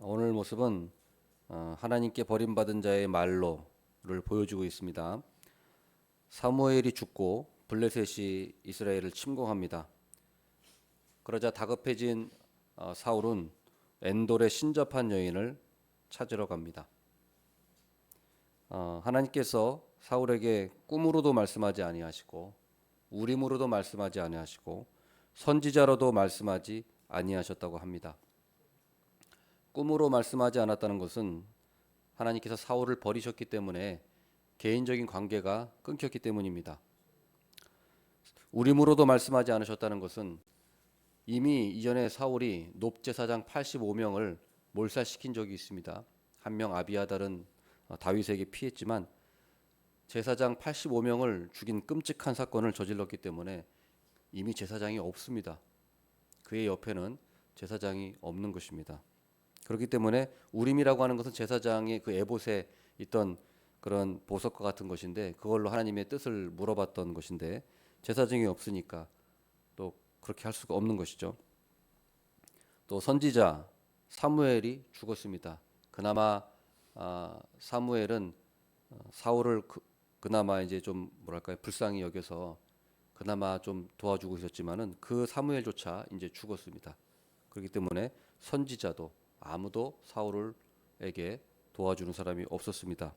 오늘 모습은 하나님께 버림받은 자의 말로를 보여주고 있습니다. 사무엘이 죽고 블레셋이 이스라엘을 침공합니다. 그러자 다급해진 사울은 엔돌의 신접한 여인을 찾으러 갑니다. 하나님께서 사울에게 꿈으로도 말씀하지 아니하시고 우림으로도 말씀하지 아니하시고 선지자로도 말씀하지 아니하셨다고 합니다. 꿈으로 말씀하지 않았다는 것은 하나님께서 사울을 버리셨기 때문에 개인적인 관계가 끊겼기 때문입니다. 우림으로도 말씀하지 않으셨다는 것은 이미 이전에 사울이 높제사장 85명을 몰살시킨 적이 있습니다. 한 명 아비아달은 다윗에게 피했지만 제사장 85명을 죽인 끔찍한 사건을 저질렀기 때문에 이미 제사장이 없습니다. 그의 옆에는 제사장이 없는 것입니다. 그렇기 때문에 우림이라고 하는 것은 제사장의 그 에봇에 있던 그런 보석과 같은 것인데 그걸로 하나님의 뜻을 물어봤던 것인데 제사장이 없으니까 또 그렇게 할 수가 없는 것이죠. 또 선지자 사무엘이 죽었습니다. 그나마 사무엘은 사울을 그나마 이제 좀 뭐랄까요 불쌍히 여겨서 그나마 좀 도와주고 있었지만은 그 사무엘조차 이제 죽었습니다. 그렇기 때문에 선지자도 아무도 사울에게 도와주는 사람이 없었습니다.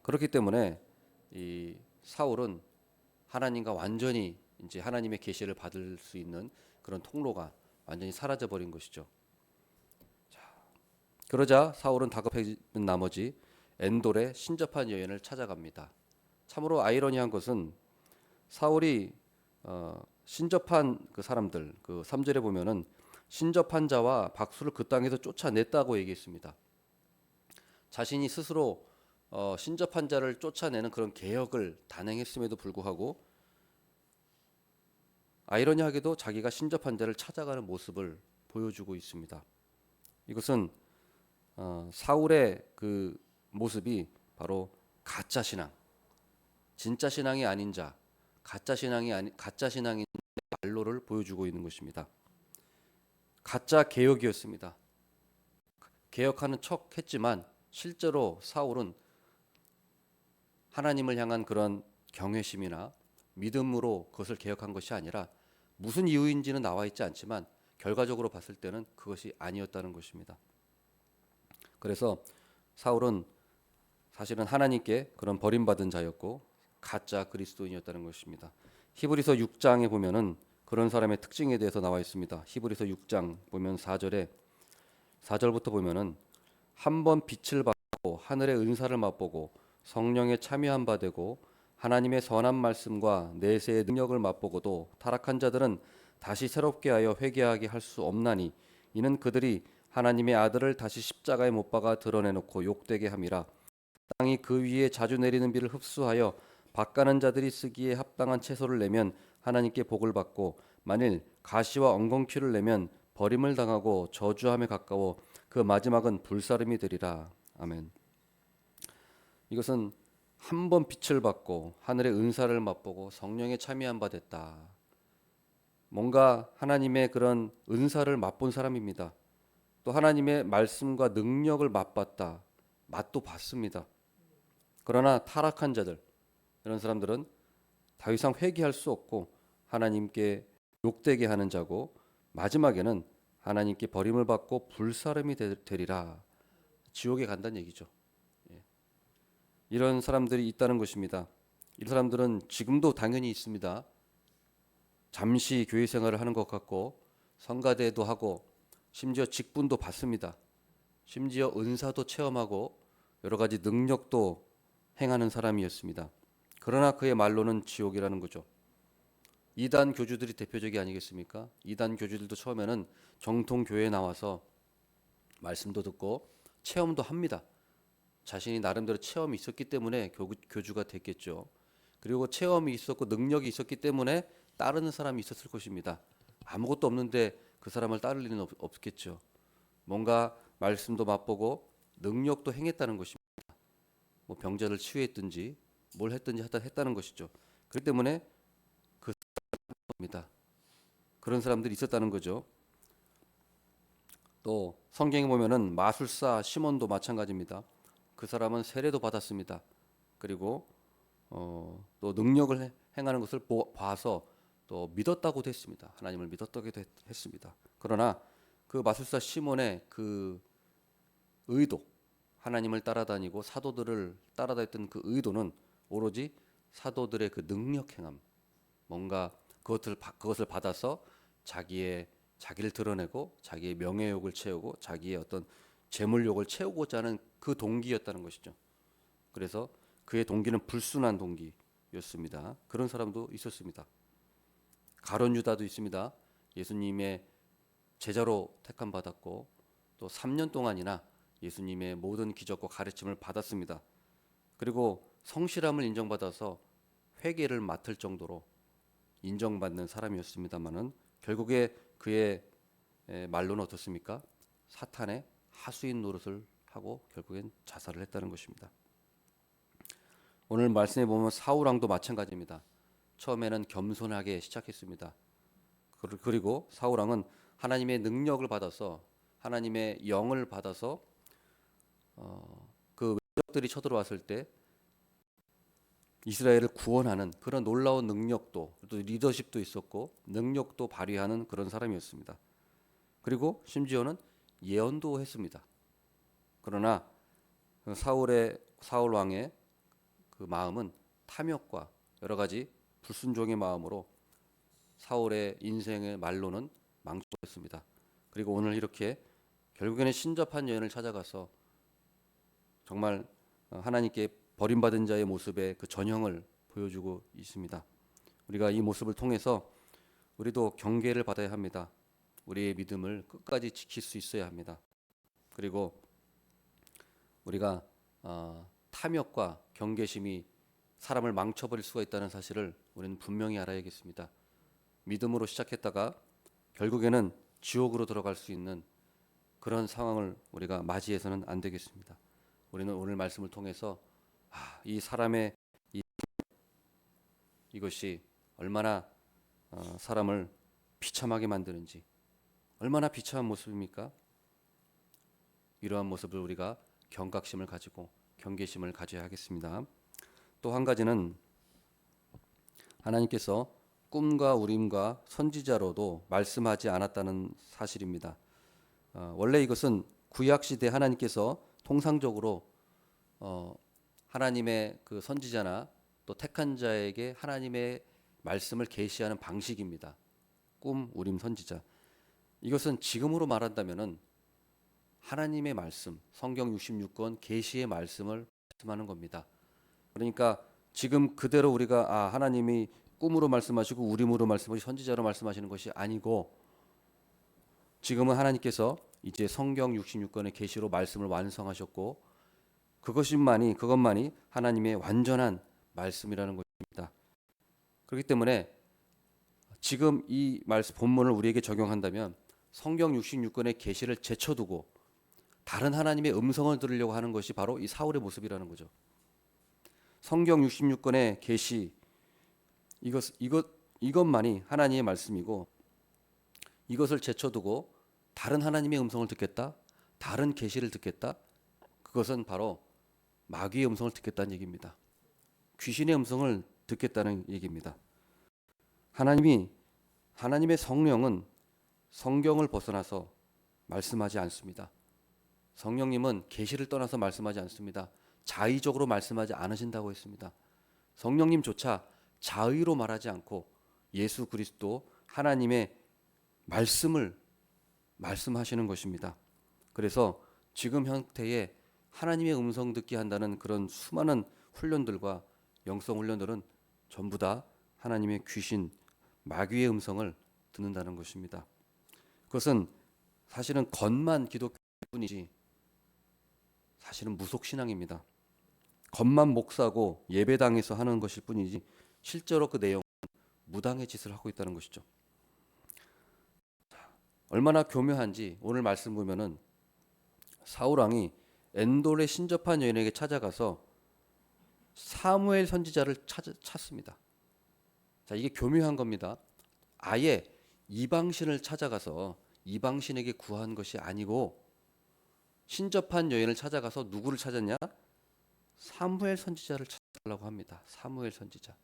그렇기 때문에 이 사울은 하나님과 완전히 이제 하나님의 계시를 받을 수 있는 그런 통로가 완전히 사라져 버린 것이죠. 그러자 사울은 다급해진 나머지 엔돌의 신접한 여인을 찾아갑니다. 참으로 아이러니한 것은 사울이 신접한 그 사람들 그 3절에 보면은 신접한 자와 박수를 그 땅에서 쫓아냈다고 얘기했습니다. 자신이 스스로 신접한 자를 쫓아내는 그런 계획을 단행했음에도 불구하고 아이러니하게도 자기가 신접한 자를 찾아가는 모습을 보여주고 있습니다. 이것은 사울의 그 모습이 바로 가짜 신앙, 진짜 신앙이 아닌 자, 가짜 신앙인 말로를 보여주고 있는 것입니다. 가짜 개혁이었습니다. 개혁하는 척 했지만 실제로 사울은 하나님을 향한 그런 경외심이나 믿음으로 그것을 개혁한 것이 아니라 무슨 이유인지는 나와 있지 않지만 결과적으로 봤을 때는 그것이 아니었다는 것입니다. 그래서 사울은 사실은 하나님께 그런 버림받은 자였고 가짜 그리스도인이었다는 것입니다. 히브리서 6장에 보면은 그런 사람의 특징에 대해서 나와 있습니다. 히브리서 6장 보면 4절부터 보면은 한 번 빛을 받고 하늘의 은사를 맛보고 성령에 참여한 바 되고 하나님의 선한 말씀과 내세의 능력을 맛보고도 타락한 자들은 다시 새롭게 하여 회개하게 할 수 없나니 이는 그들이 하나님의 아들을 다시 십자가에 못 박아 드러내놓고 욕되게 함이라. 땅이 그 위에 자주 내리는 비를 흡수하여 밭가는 자들이 쓰기에 합당한 채소를 내면 하나님께 복을 받고 만일 가시와 엉겅퀴를 내면 버림을 당하고 저주함에 가까워 그 마지막은 불사름이 되리라. 아멘. 이것은 한 번 빛을 받고 하늘의 은사를 맛보고 성령에 참여한 바 됐다. 뭔가 하나님의 그런 은사를 맛본 사람입니다. 또 하나님의 말씀과 능력을 맛봤다. 맛도 봤습니다. 그러나 타락한 자들, 이런 사람들은 더 이상 회개할 수 없고 하나님께 욕되게 하는 자고 마지막에는 하나님께 버림을 받고 불사름이 되리라. 지옥에 간다는 얘기죠. 예. 이런 사람들이 있다는 것입니다. 이 사람들은 지금도 당연히 있습니다. 잠시 교회 생활을 하는 것 같고 성가대도 하고 심지어 직분도 받습니다. 심지어 은사도 체험하고 여러 가지 능력도 행하는 사람이었습니다. 그러나 그의 말로는 지옥이라는 거죠. 이단 교주들이 대표적이 아니겠습니까? 이단 교주들도 처음에는 정통 교회에 나와서 말씀도 듣고 체험도 합니다. 자신이 나름대로 체험이 있었기 때문에 교주가 됐겠죠. 그리고 체험이 있었고 능력이 있었기 때문에 따르는 사람이 있었을 것입니다. 아무것도 없는데 그 사람을 따를 리는 없겠죠. 뭔가 말씀도 맛보고 능력도 행했다는 것입니다. 뭐 병자를 치유했든지 뭘 했든지 했다는 것이죠. 그렇기 때문에 그 사람입니다. 그런 사람들이 있었다는 거죠. 또 성경에 보면은 마술사 시몬도 마찬가지입니다. 그 사람은 세례도 받았습니다. 그리고 또 능력을 행하는 것을 봐서 또 믿었다고도 했습니다. 하나님을 믿었다고도 했습니다. 그러나 그 마술사 시몬의 그 의도, 하나님을 따라다니고 사도들을 따라다녔던 그 의도는 오로지 사도들의 그 능력 행함, 뭔가 그것을 받아서 자기를 드러내고 자기의 명예욕을 채우고 자기의 어떤 재물욕을 채우고자 하는 그 동기였다는 것이죠. 그래서 그의 동기는 불순한 동기였습니다. 그런 사람도 있었습니다. 가룟 유다도 있습니다. 예수님의 제자로 택함 받았고 또 3년 동안이나 예수님의 모든 기적과 가르침을 받았습니다. 그리고 성실함을 인정받아서 회계를 맡을 정도로 인정받는 사람이었습니다마는 결국에 그의 말로는 어떻습니까? 사탄의 하수인 노릇을 하고 결국엔 자살을 했다는 것입니다. 오늘 말씀에 보면 사울 왕도 마찬가지입니다. 처음에는 겸손하게 시작했습니다. 그리고 사울 왕은 하나님의 능력을 받아서 하나님의 영을 받아서 그 외적들이 쳐들어왔을 때 이스라엘을 구원하는 그런 놀라운 능력도 또 리더십도 있었고 능력도 발휘하는 그런 사람이었습니다. 그리고 심지어는 예언도 했습니다. 그러나 사울 왕의 그 마음은 탐욕과 여러 가지 불순종의 마음으로 사울의 인생의 말로는 망쳤습니다. 그리고 오늘 이렇게 결국에는 신접한 여인을 찾아가서 정말 하나님께 버림받은 자의 모습의 그 전형을 보여주고 있습니다. 우리가 이 모습을 통해서 우리도 경계를 받아야 합니다. 우리의 믿음을 끝까지 지킬 수 있어야 합니다. 그리고 우리가 탐욕과 경계심이 사람을 망쳐버릴 수가 있다는 사실을 우리는 분명히 알아야겠습니다. 믿음으로 시작했다가 결국에는 지옥으로 들어갈 수 있는 그런 상황을 우리가 맞이해서는 안 되겠습니다. 우리는 오늘 말씀을 통해서 이 사람의 이것이 얼마나 사람을 비참하게 만드는지, 얼마나 비참한 모습입니까? 이러한 모습을 우리가 경각심을 가지고 경계심을 가져야 하겠습니다. 또 한 가지는 하나님께서 꿈과 우림과 선지자로도 말씀하지 않았다는 사실입니다. 원래 이것은 구약 시대 하나님께서 통상적으로 하나님의 그 선지자나 또 택한 자에게 하나님의 말씀을 계시하는 방식입니다. 꿈, 우림, 선지자. 이것은 지금으로 말한다면은 하나님의 말씀, 성경 66권 계시의 말씀을 말씀하는 겁니다. 그러니까 지금 그대로 우리가 하나님이 꿈으로 말씀하시고 우림으로 말씀하시고 선지자로 말씀하시는 것이 아니고 지금은 하나님께서 이제 성경 66권의 계시로 말씀을 완성하셨고 그것만이 하나님의 완전한 말씀이라는 것입니다. 그렇기 때문에 지금 이 말씀 본문을 우리에게 적용한다면 성경 66권의 계시를 제쳐두고 다른 하나님의 음성을 들으려고 하는 것이 바로 이 사울의 모습이라는 거죠. 성경 66권의 계시 이것만이 하나님의 말씀이고 이것을 제쳐두고 다른 하나님의 음성을 듣겠다, 다른 계시를 듣겠다, 그것은 바로 마귀의 음성을 듣겠다는 얘기입니다. 귀신의 음성을 듣겠다는 얘기입니다. 하나님의 성령은 성경을 벗어나서 말씀하지 않습니다. 성령님은 계시를 떠나서 말씀하지 않습니다. 자의적으로 말씀하지 않으신다고 했습니다. 성령님조차 자의로 말하지 않고 예수 그리스도 하나님의 말씀을 말씀하시는 것입니다. 그래서 지금 형태의 하나님의 음성 듣게 한다는 그런 수많은 훈련들과 영성 훈련들은 전부 다 하나님의 귀신, 마귀의 음성을 듣는다는 것입니다. 그것은 사실은 겉만 기독교뿐이지 사실은 무속신앙입니다. 겉만 목사고 예배당에서 하는 것일 뿐이지 실제로 그 내용은 무당의 짓을 하고 있다는 것이죠. 얼마나 교묘한지 오늘 말씀 보면은 사울 왕이 엔돌에 신접한 여인에게 찾아가서 사무엘 선지자를 찾습니다. 자, 이게 교묘한 겁니다. 아예 이방신을 찾아가서 이방신에게 구한 것이 아니고 신접한 여인을 찾아가서 누구를 찾았냐? 사무엘 선지자를 찾으려고 합니다. 사무엘 선지자.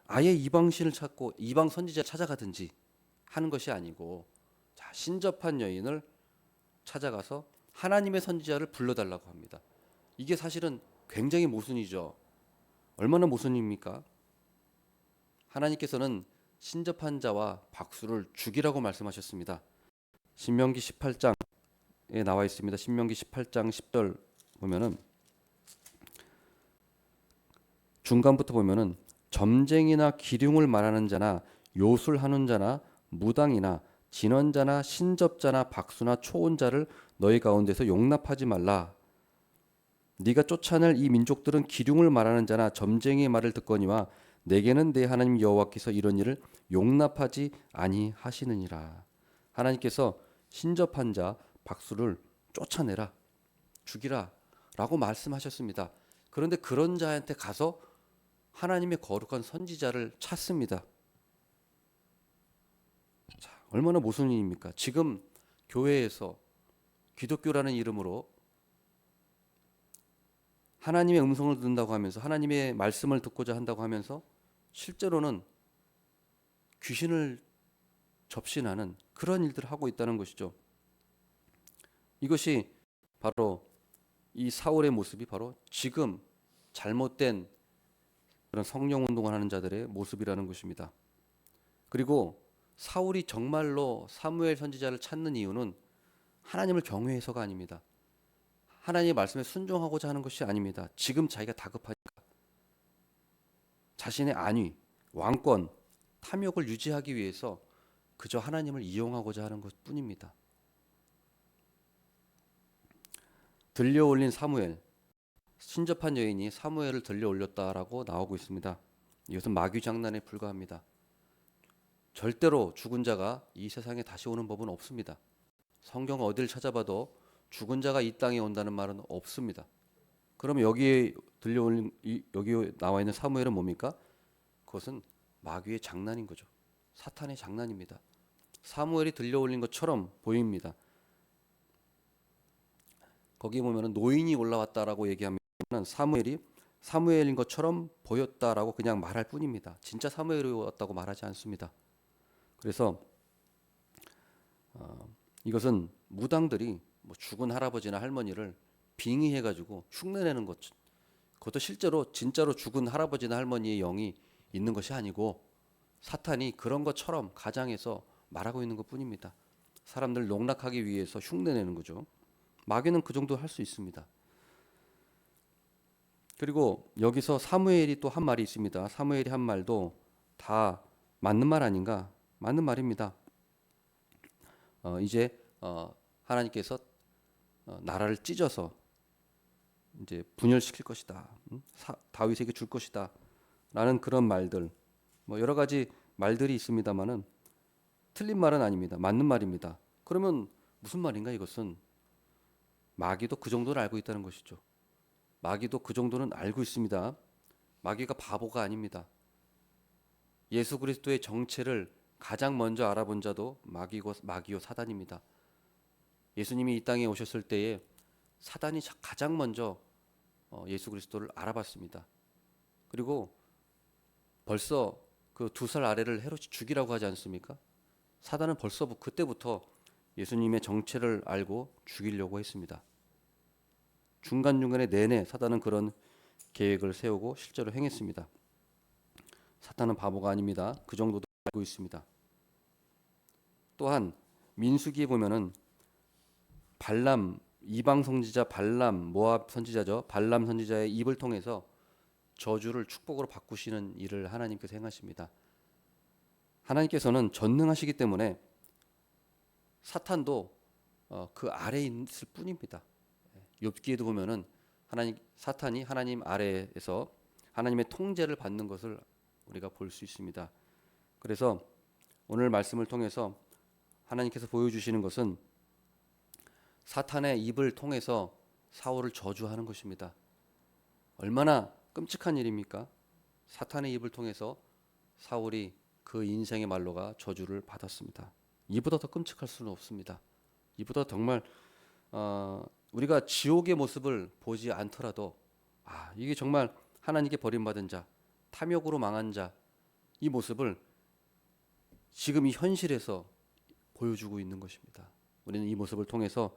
아예 이방신을 찾고 이방 선지자 찾아가든지 하는 것이 아니고, 자, 신접한 여인을 찾아가서 하나님의 선지자를 불러달라고 합니다. 이게 사실은 굉장히 모순이죠. 얼마나 모순입니까? 하나님께서는 신접한 자와 박수를 죽이라고 말씀하셨습니다. 신명기 18장에 나와 있습니다. 신명기 18장 10절 보면은 중간부터 보면은 점쟁이나 기륭을 말하는 자나 요술하는 자나 무당이나 진언자나 신접자나 박수나 초혼자를 너희 가운데서 용납하지 말라. 네가 쫓아낼 이 민족들은 기륭을 말하는 자나 점쟁이의 말을 듣거니와 내게는 내 하나님 여호와께서 이런 일을 용납하지 아니하시느니라. 하나님께서 신접한 자 박수를 쫓아내라, 죽이라라고 말씀하셨습니다. 그런데 그런 자한테 가서 하나님의 거룩한 선지자를 찾습니다. 자, 얼마나 모순입니까? 지금 교회에서 기독교라는 이름으로 하나님의 음성을 듣는다고 하면서 하나님의 말씀을 듣고자 한다고 하면서 실제로는 귀신을 접신하는 그런 일들을 하고 있다는 것이죠. 이것이 바로 이 사울의 모습이 바로 지금 잘못된 그런 성령 운동을 하는 자들의 모습이라는 것입니다. 그리고 사울이 정말로 사무엘 선지자를 찾는 이유는 하나님을 경외해서가 아닙니다. 하나님의 말씀에 순종하고자 하는 것이 아닙니다. 지금 자기가 다급하니까 자신의 안위, 왕권, 탐욕을 유지하기 위해서 그저 하나님을 이용하고자 하는 것뿐입니다. 들려올린 사무엘, 신접한 여인이 사무엘을 들려올렸다라고 나오고 있습니다. 이것은 마귀 장난에 불과합니다. 절대로 죽은 자가 이 세상에 다시 오는 법은 없습니다. 성경 어디를 찾아봐도 죽은 자가 이 땅에 온다는 말은 없습니다. 그러면 여기에 들려올린 여기 나와 있는 사무엘은 뭡니까? 그것은 마귀의 장난인 거죠. 사탄의 장난입니다. 사무엘이 들려올린 것처럼 보입니다. 거기 보면은 노인이 올라왔다라고 얘기하면 사무엘이 사무엘인 것처럼 보였다라고 그냥 말할 뿐입니다. 진짜 사무엘이 왔다고 말하지 않습니다. 그래서 이것은 무당들이 뭐 죽은 할아버지나 할머니를 빙의해가지고 흉내내는 것, 그것도 실제로 진짜로 죽은 할아버지나 할머니의 영이 있는 것이 아니고 사탄이 그런 것처럼 가장해서 말하고 있는 것뿐입니다. 사람들 농락하기 위해서 흉내내는 거죠. 마귀는 그 정도 할 수 있습니다. 그리고 여기서 사무엘이 또 한 말이 있습니다. 사무엘이 한 말도 다 맞는 말 아닌가? 맞는 말입니다. 이제 하나님께서 나라를 찢어서 이제 분열시킬 것이다. 다윗에게 줄 것이다. 라는 그런 말들, 뭐 여러 가지 말들이 있습니다만은 틀린 말은 아닙니다. 맞는 말입니다. 그러면 무슨 말인가 이것은? 마귀도 그 정도는 알고 있다는 것이죠. 마귀도 그 정도는 알고 있습니다. 마귀가 바보가 아닙니다. 예수 그리스도의 정체를 가장 먼저 알아본 자도 마귀요 사단입니다. 예수님이 이 땅에 오셨을 때에 사단이 가장 먼저 예수 그리스도를 알아봤습니다. 그리고 벌써 그 2살 아래를 헤롯이 죽이라고 하지 않습니까? 사단은 벌써 그때부터 예수님의 정체를 알고 죽이려고 했습니다. 중간중간에 내내 사단은 그런 계획을 세우고 실제로 행했습니다. 사탄은 바보가 아닙니다. 그 정도도 알고 있습니다. 또한 민수기에 보면은 발람, 이방 선지자 발람, 모압 선지자죠. 발람 선지자의 입을 통해서 저주를 축복으로 바꾸시는 일을 하나님께서 행하십니다. 하나님께서는 전능하시기 때문에 사탄도 그 아래에 있을 뿐입니다. 욥기에도 보면은 사탄이 하나님 아래에서 하나님의 통제를 받는 것을 우리가 볼 수 있습니다. 그래서 오늘 말씀을 통해서 하나님께서 보여주시는 것은 사탄의 입을 통해서 사울을 저주하는 것입니다. 얼마나 끔찍한 일입니까? 사탄의 입을 통해서 사울이 그 인생의 말로가 저주를 받았습니다. 이보다 더 끔찍할 수는 없습니다. 이보다 정말 우리가 지옥의 모습을 보지 않더라도 이게 정말 하나님께 버림받은 자, 탐욕으로 망한 자, 이 모습을 지금 이 현실에서 보여주고 있는 것입니다. 우리는 이 모습을 통해서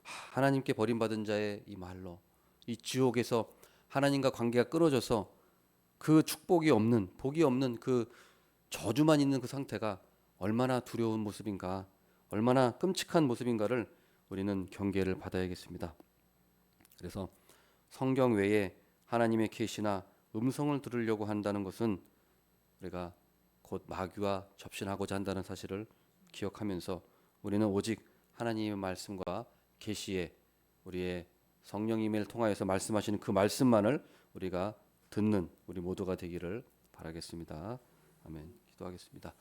하나님께 버림받은 자의 이 말로 이 지옥에서 하나님과 관계가 끊어져서 그 축복이 없는, 복이 없는 그 저주만 있는 그 상태가 얼마나 두려운 모습인가, 얼마나 끔찍한 모습인가를 우리는 경계를 받아야겠습니다. 그래서 성경 외에 하나님의 계시나 음성을 들으려고 한다는 것은 우리가 곧 마귀와 접신하고자 한다는 사실을 기억하면서 우리는 오직 하나님의 말씀과 계시에 우리의 성령님을 통하여서 말씀하시는 그 말씀만을 우리가 듣는 우리 모두가 되기를 바라겠습니다. 아멘. 기도하겠습니다.